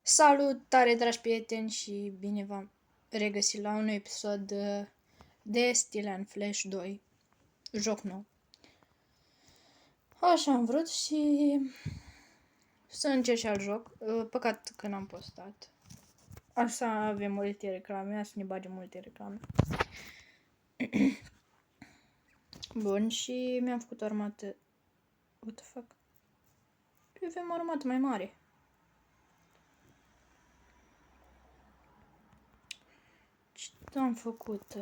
Salutare, dragi prieteni, și bine v-am regăsit la un episod de Steel and Flash 2, joc nou. Așa am vrut și să încerc și alt joc. Păcat că n-am postat. Așa avem multe reclame, să ne bage multe reclame. Bun, și mi-am făcut o armată. What the fuck? Avem o armată mai mare. Ce am făcut?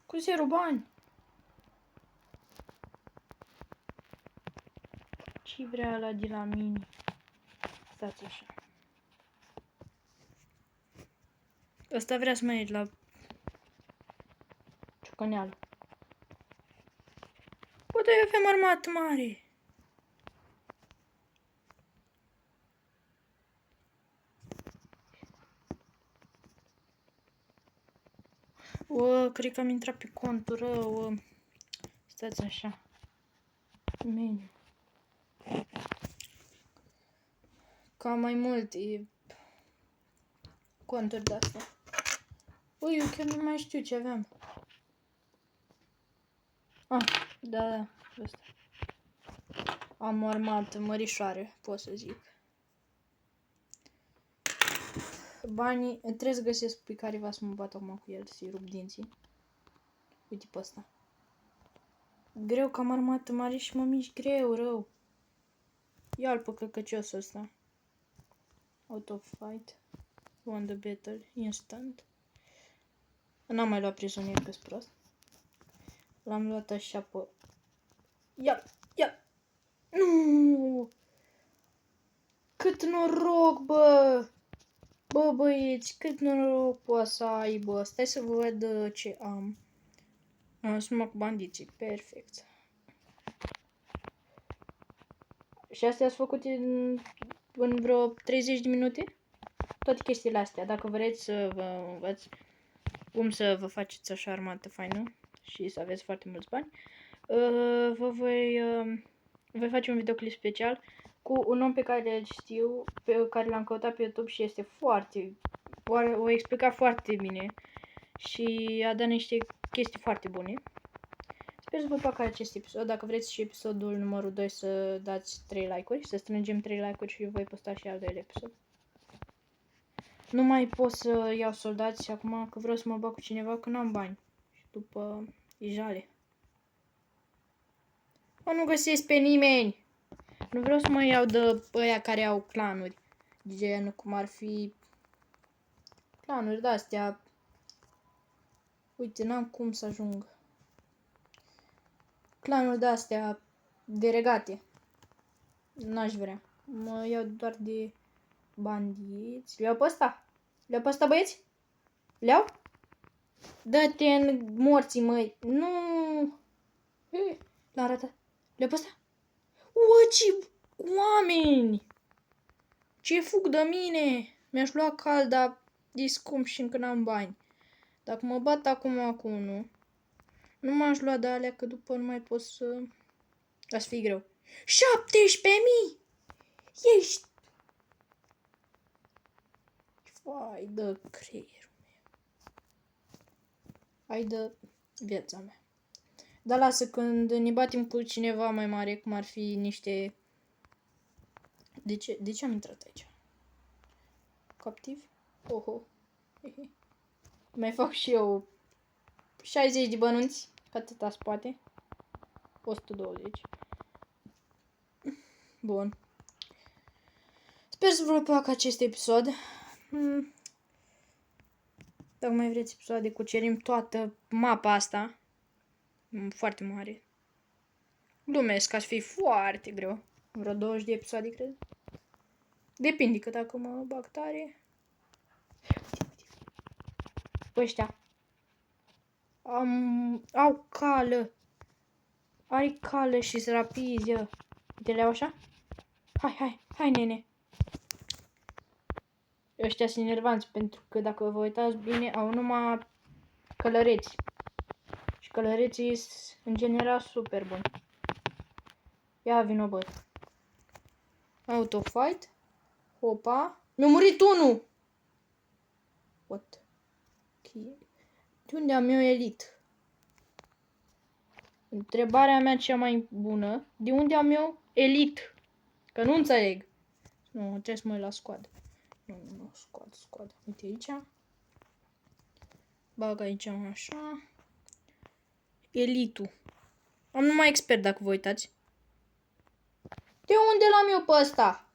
Cu 0 bani. Ce vrea ăla de la mine? Stați așa. Ăsta vrea să mergi la ciocăneală. Bă, dar eu avem armată mare. Cred că am intrat pe contul rău. Stați așa. Meniu. Cam mai multe conturi de astea. Eu chiar nu mai știu ce aveam. Da, ăsta. Am o armată mărișoară, pot să zic. Banii, trebuie să găsesc pe careva să mă bat acum cu el, să-i rup dinții. Uite pe ăsta. Greu că am armată mare și mă mișc greu, rău. Ia-l pe căcăciosul ăsta. Auto fight. Won the battle. Instant. N-am mai luat prizonier, că-s prost. L-am luat așa pe... Ia! Nu! Cât noroc, bă! Bă, băieți, cât noroc poate să aibă. Stai să văd ce am. Sunt numai cu bandiții. Perfect. Și astea sunt făcute în vreo 30 de minute? Toate chestiile astea. Dacă vreți să vă învăț cum să vă faceți așa armată faină și să aveți foarte mulți bani, voi face un videoclip special cu un om pe care îl știu, pe care l-am căutat pe YouTube și este o explica foarte bine și a dat niște chestii foarte bune. Sper să vă placă acest episod. Dacă vreți și episodul numărul 2 să dați 3 like-uri, să strângem 3 like-uri și voi posta și al doilea episod. Nu mai pot să iau soldați acum că vreau să mă bag cu cineva că n-am bani. Și după e jale. Nu găsesc pe nimeni. Nu vreau să mă iau de ăia care au clanuri. Gen cum ar fi clanuri de-astea. Uite, n-am cum să ajung. Clanuri de-astea de regate. N-aș vrea. Mă iau doar de bandiți. Le-au pe ăsta? Le-au pe ăsta, băieți? Le-au? Dă-te în morții, măi. Nu. L-a arătat. Le-au pe ăsta? Ce oameni! Ce fug de mine! Mi-aș lua cald, dar e scump și încă n-am bani. Dacă mă bat acum cu unul, nu m-aș lua de alea, că după nu mai pot să... Să fie greu. 17.000! Ești... Vai de creierul meu. Hai de viața mea. Dar lasă, când ne batem cu cineva mai mare, cum ar fi niște... De ce am intrat aici? Captiv? Oho. Mai fac și eu 60 de bănunți, că atâta se poate. 120. Bun. Sper să vă placă acest episod. Dacă mai vreți episoade, cucerim toată mapa asta. Foarte mare. Glumesc, ca să fie foarte greu. Vreo 20 de episoade, cred. Depinde, că dacă mă bag tare... Ăștia. Au cală. Are cală și-s rapizi. Uite, le-au așa? Hai, nene. Ăștia sunt enervanți, pentru că dacă vă uitați bine, au numai călăreți. Și călăreții sunt în general super buni. Ia vino, bă. Auto fight. Opa. Mi-a murit unul. What? Okay. De unde am eu elit? Întrebarea mea cea mai bună. De unde am eu elit? Că nu înțeleg. Nu, trebuie să mă uit la squad. Nu, squad. Uite aici. Bag aici așa. Elitul. Am numai expert dacă vă uitați. De unde l-am eu pe ăsta?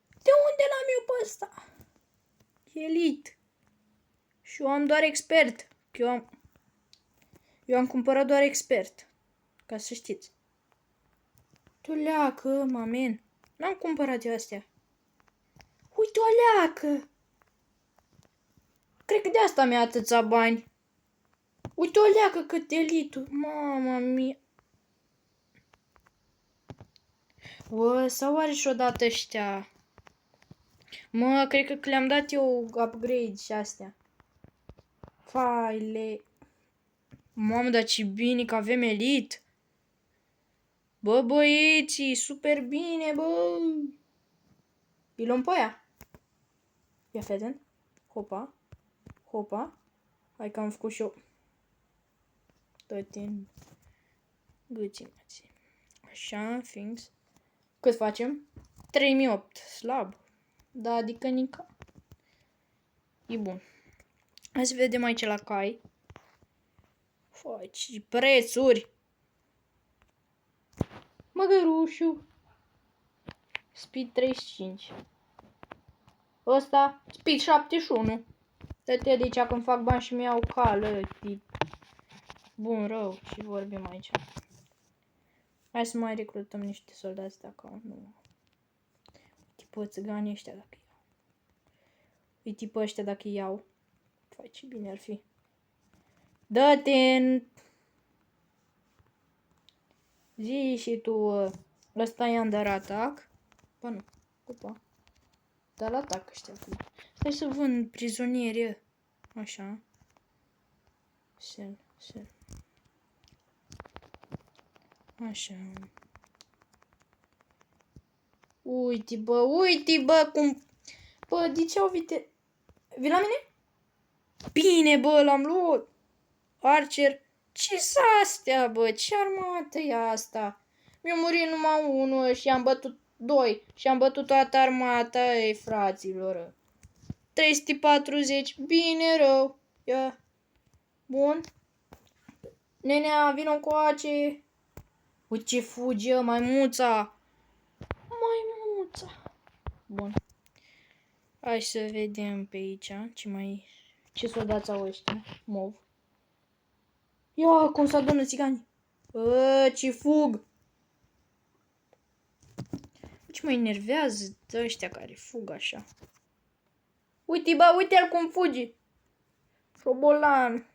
De unde l-am eu pe ăsta? Elit. Și eu am doar expert. Eu am cumpărat doar expert. Ca să știți. Tu leacă, mamen. N-am cumpărat eu astea. Uite o leacă. Cred că de asta mi-a atâția bani. Uite o leacă cât elitul. Mama mia. Bă, sau oare și odată ăștia? Mă, cred că le-am dat eu upgrade și astea. Faile. Mamă, dar ce bine că avem elit. Bă, băieții, super bine, bă. Îi luăm pe aia. Ia feten. Hopa. Hai că am făcut și eu. Tot în gâții. Așa, things. Cât facem? 3008. Slab. Da, adică nica. E bun. Hai să vedem aici la cai. Fai, ce prețuri. Măgărușu. Speed 35. Ăsta, Speed 71. Dă-te de aici când fac bani și mi-au cală. Bun, rău, ce vorbim aici. Hai să mai recrutăm niște soldați dacă nu. Tipă țiganii ăștia dacă iau. Uite pe ăștia dacă iau. Fai, ce bine ar fi. Dă-te în... Zi și tu, ăsta e under atac. Ba nu, opa. Dar la atac ăștia acum. Stai să vând prizonieri. Așa. Sel. Așa. Uite bă cum... Bă, de ce au vite... Vii la mine? Bine, bă, l-am luat. Archer. Ce-s astea, bă? Ce armată e asta? Mi-a murit numai unul și am bătut doi. Și am bătut toată armata, ei, fraților. 340. Bine, rău. Ia. Bun. Nenea, vină încoace. Uite ce fuge, maimuța. Bun. Hai să vedem pe aici ce soldați au ăștia. Mov. Ia, cum se adună țigani. Ce fug. Ce mă enervează ăștia care fug așa. Uite, bă, uite-l cum fuge. Șobolan.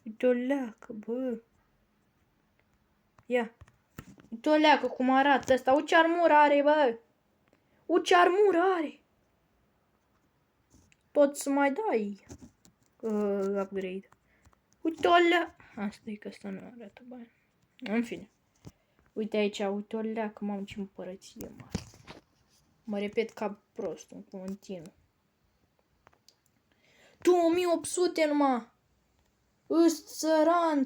Uite o leacă, bă. Ia. Uite o leacă cum arată ăsta. Uite ce armură are, bă. Uite ce armură are. Poți să mai dai upgrade. Uite o leacă. Asta e că ăsta nu arată bani. În fine. Uite aici, uite o leacă, mamă, ce împărăție mare. Mă repet ca prost în continuu. 2800 numai. Îs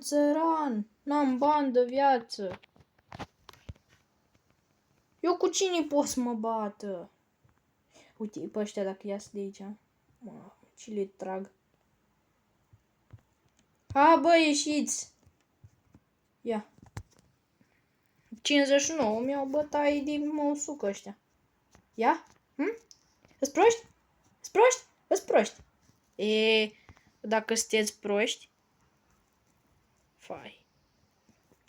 țăran. N-am bani de viață. Eu cu cine pot să mă bată? Uite, pe ăștia dacă iasă de aici. Mamă, ce le trag. Ha, bă, ieșiți. Ia. 59, mi-au bătaie de mă suc ăștia. Ia? Îți proști? Îți proști? Dacă sunteți proști. Fai.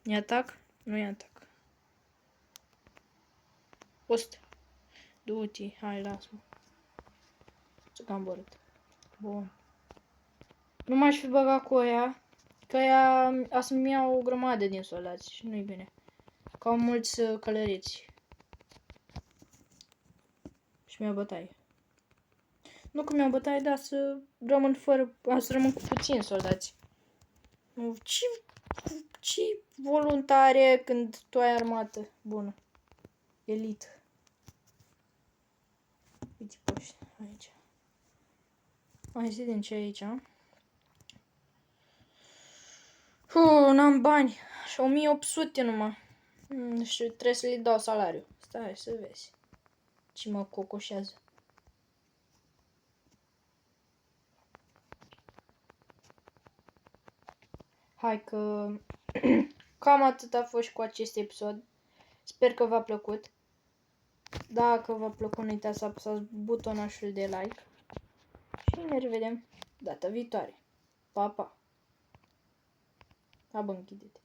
E atac? Nu e atac. 100. Du-te, hai, lasă-mă. Ce cam borât. Bun. Nu m-aș fi băgat cu ea, că ea a să-mi iau o grămadă din soldați și nu-i bine. Că au mulți călăreți. Și mi-au bătaie. Nu că mi-au bătaie, dar să rămân cu puțini soldați. Ce voluntare când tu ai armată bună. Elit. Uite pe ăștia, aici. Hai să vedem ce e aici. N-am bani. Și 1800 numai. Și trebuie să le dau salariu. Stai să vezi. Ce mă cocoșează. Hai că cam atât a fost cu acest episod. Sper că v-a plăcut. Dacă v-a plăcut, nu uitați să apăsați butonașul de like. Și ne revedem data viitoare. Pa, pa! Abă, închide-te.